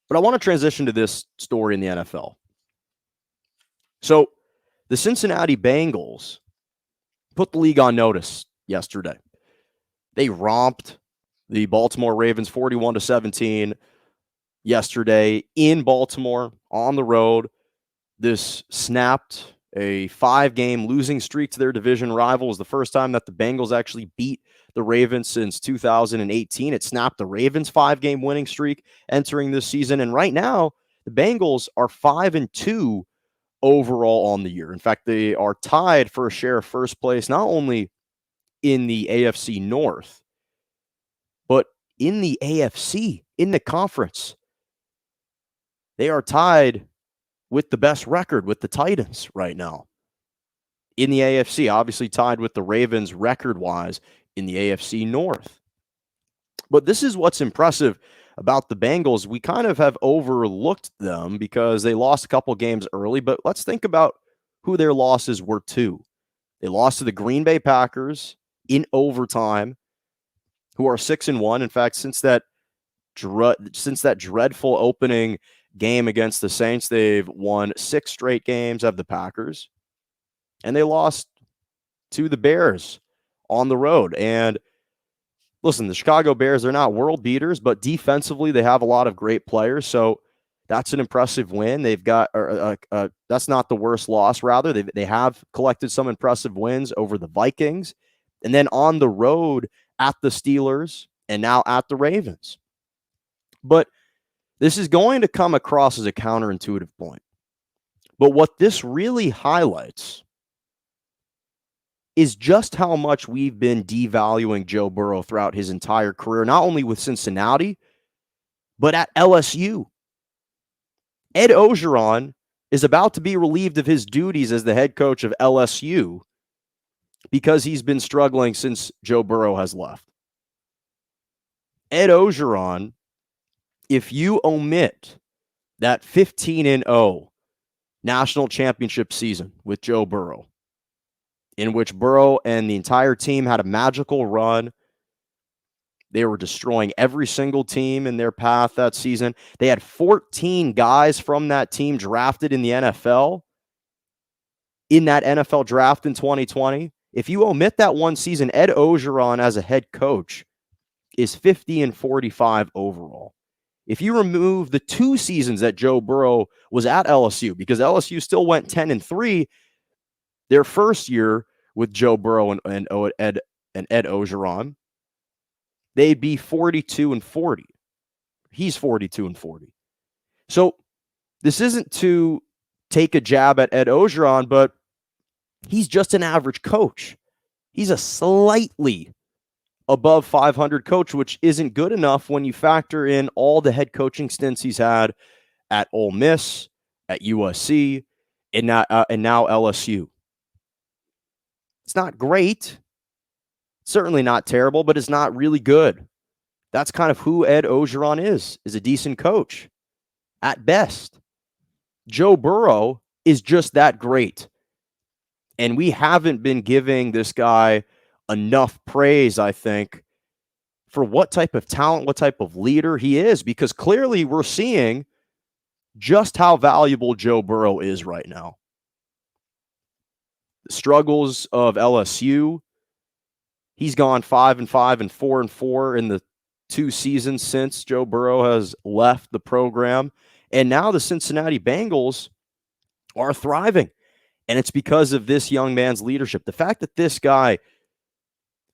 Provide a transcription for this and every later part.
But I want to transition to this story in the NFL. So the Cincinnati Bengals put the league on notice yesterday. They romped the Baltimore Ravens 41-17 yesterday in Baltimore on the road. This snapped a 5-game losing streak to their division rival. It was the first time that the Bengals actually beat the Ravens since 2018. It snapped the Ravens' 5-game winning streak entering this season. And right now, the Bengals are 5-2 overall on the year. In fact, they are tied for a share of first place, not only in the AFC North, but in the AFC, in the conference. They are tied with the best record with the Titans right now in the AFC, obviously tied with the Ravens record-wise in the AFC North. But this is what's impressive about the Bengals. We kind of have overlooked them because they lost a couple games early, but let's think about who their losses were to. They lost to the Green Bay Packers in overtime, who are 6-1. In fact, since that dreadful opening game against the Saints, they've won 6 straight games of the Packers, and they lost to the Bears on the road. And listen, the Chicago Bears, they're not world beaters, but defensively, they have a lot of great players. So that's an impressive win. They've got, that's not the worst loss. Rather, they have collected some impressive wins over the Vikings, and then on the road at the Steelers, and now at the Ravens. But this is going to come across as a counterintuitive point. But what this really highlights is just how much we've been devaluing Joe Burrow throughout his entire career, not only with Cincinnati, but at LSU. Ed Orgeron is about to be relieved of his duties as the head coach of LSU because he's been struggling since Joe Burrow has left. Ed Orgeron, if you omit that 15-0 national championship season with Joe Burrow, in which Burrow and the entire team had a magical run, they were destroying every single team in their path that season. They had 14 guys from that team drafted in the NFL, in that NFL draft in 2020. If you omit that one season, Ed Orgeron as a head coach is 50-45 overall. If you remove the 2 seasons that Joe Burrow was at LSU, because LSU still went 10-3 their first year with Joe Burrow and Ed Orgeron, they'd be 42-40. He's 42-40. So this isn't to take a jab at Ed Orgeron, but he's just an average coach. He's a slightly above 500 coach, which isn't good enough when you factor in all the head coaching stints he's had at Ole Miss, at USC, and now LSU. It's not great. Certainly not terrible, but it's not really good. That's kind of who Ed Orgeron is a decent coach at best. Joe Burrow is just that great. And we haven't been giving this guy enough praise, I think, for what type of talent, what type of leader he is, because clearly we're seeing just how valuable Joe Burrow is right now. The struggles of LSU, he's gone 5-5 and 4-4 in the 2 seasons since Joe Burrow has left the program. And now the Cincinnati Bengals are thriving. And it's because of this young man's leadership. The fact that this guy,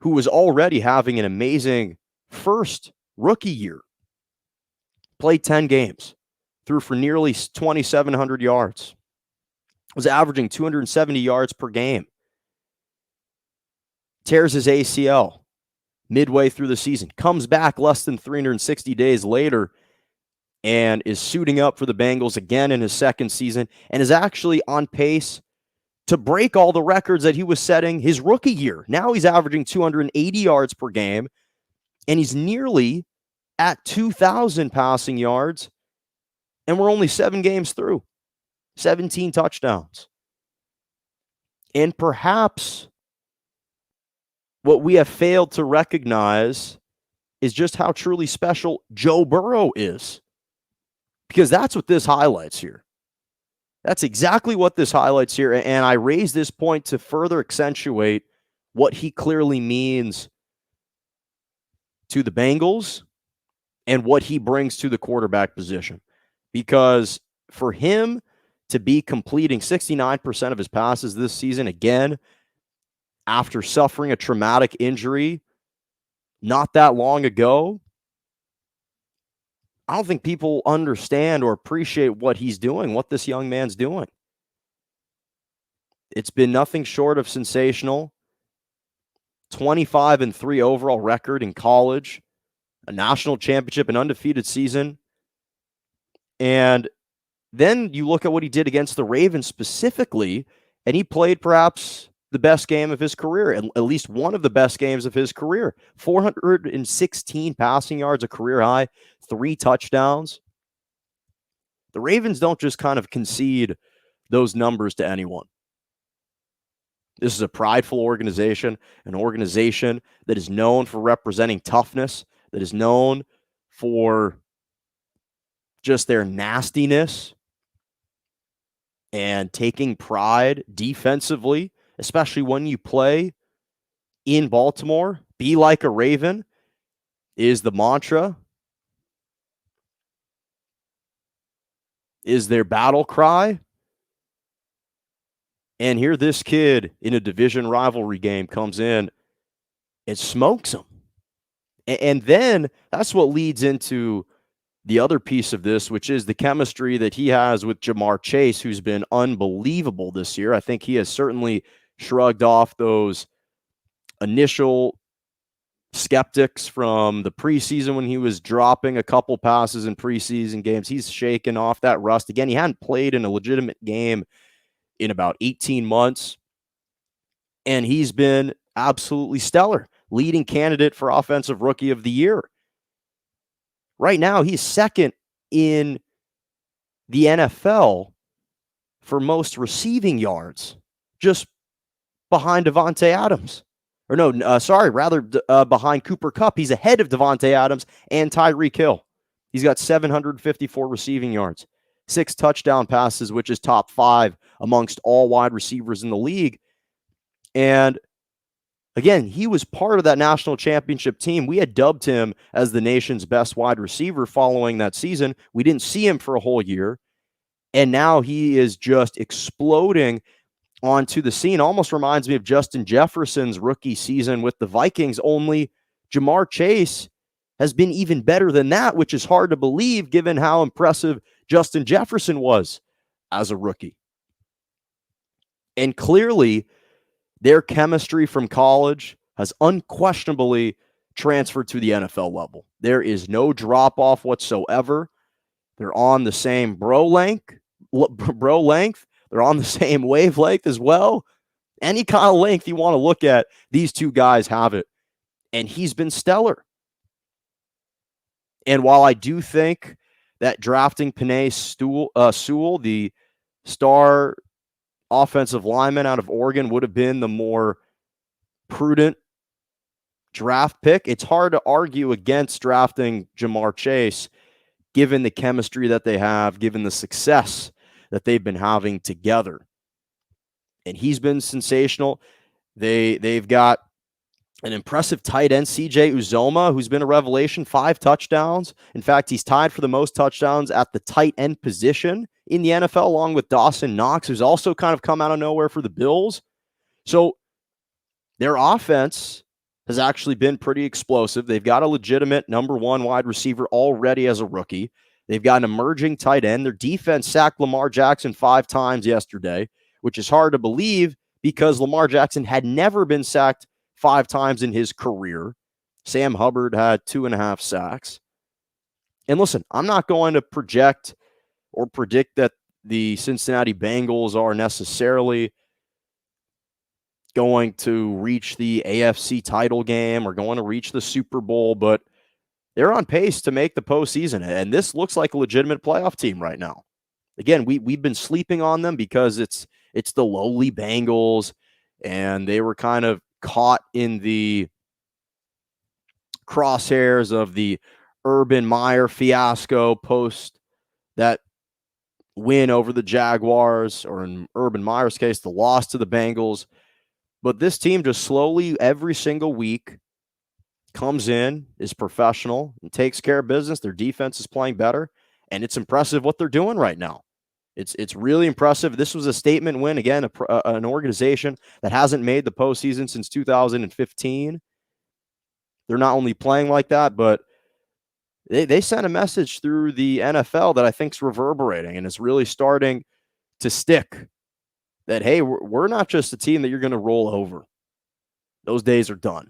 who was already having an amazing first rookie year, played 10 games, threw for nearly 2,700 yards, was averaging 270 yards per game, tears his ACL midway through the season, comes back less than 360 days later, and is suiting up for the Bengals again in his second season, and is actually on pace to break all the records that he was setting his rookie year. Now he's averaging 280 yards per game, and he's nearly at 2,000 passing yards, and we're only 7 games through, 17 touchdowns. And perhaps what we have failed to recognize is just how truly special Joe Burrow is. Because that's what this highlights here. That's exactly what this highlights here. And I raise this point to further accentuate what he clearly means to the Bengals and what he brings to the quarterback position. Because for him to be completing 69% of his passes this season, again, after suffering a traumatic injury not that long ago, I don't think people understand or appreciate what he's doing, what this young man's doing. It's been nothing short of sensational. 25-3 overall record in college, a national championship, an undefeated season. And then you look at what he did against the Ravens specifically, and he played perhaps the best game of his career, at least one of the best games of his career. 416 passing yards, a career high, 3 touchdowns. The Ravens don't just kind of concede those numbers to anyone. This is a prideful organization, an organization that is known for representing toughness, that is known for just their nastiness and taking pride defensively, especially when you play in Baltimore. Be like a Raven is the mantra, is their battle cry. And here this kid in a division rivalry game comes in and smokes him. And then that's what leads into the other piece of this, which is the chemistry that he has with Ja'Marr Chase, who's been unbelievable this year. I think he has certainly shrugged off those initial skeptics from the preseason when he was dropping a couple passes in preseason games. He's shaken off that rust. Again, he hadn't played in a legitimate game in about 18 months, and he's been absolutely stellar, leading candidate for Offensive Rookie of the Year. Right now, he's second in the NFL for most receiving yards, just behind Davante Adams. Or no, behind Cooper Kupp. He's ahead of Davante Adams and Tyreek Hill. He's got 754 receiving yards, 6 touchdown passes, which is top 5 amongst all wide receivers in the league. And again, he was part of that national championship team. We had dubbed him as the nation's best wide receiver following that season. We didn't see him for a whole year. And now he is just exploding onto the scene. Almost reminds me of Justin Jefferson's rookie season with the Vikings, only Ja'Marr Chase has been even better than that, which is hard to believe given how impressive Justin Jefferson was as a rookie. And clearly, their chemistry from college has unquestionably transferred to the NFL level. There is no drop-off whatsoever. They're on the same bro length. They're on the same wavelength as well. Any kind of length you want to look at, these two guys have it. And he's been stellar. And while I do think that drafting Penei Sewell, the star offensive lineman out of Oregon, would have been the more prudent draft pick, it's hard to argue against drafting Ja'Marr Chase, given the chemistry that they have, given the success that they've been having together. And he's been sensational. They've got an impressive tight end, CJ Uzoma, who's been a revelation, 5 touchdowns. In fact, he's tied for the most touchdowns at the tight end position in the NFL, along with Dawson Knox, who's also kind of come out of nowhere for the Bills. So their offense has actually been pretty explosive. They've got a legitimate number 1 wide receiver already as a rookie. They've got an emerging tight end. Their defense sacked Lamar Jackson 5 times yesterday, which is hard to believe because Lamar Jackson had never been sacked 5 times in his career. Sam Hubbard had 2.5 sacks. And listen, I'm not going to project or predict that the Cincinnati Bengals are necessarily going to reach the AFC title game or going to reach the Super Bowl, but they're on pace to make the postseason. And this looks like a legitimate playoff team right now. Again, we've been sleeping on them because it's the lowly Bengals, and they were kind of caught in the crosshairs of the Urban Meyer fiasco post that win over the Jaguars, or in Urban Meyer's case, the loss to the Bengals. But this team just slowly, every single week, comes in, is professional, and takes care of business. Their defense is playing better, and it's impressive what they're doing right now. It's really impressive. This was a statement win. Again, an organization that hasn't made the postseason since 2015. They're not only playing like that, but they sent a message through the NFL that I think is reverberating and is really starting to stick. That, hey, we're not just a team that you're going to roll over. Those days are done.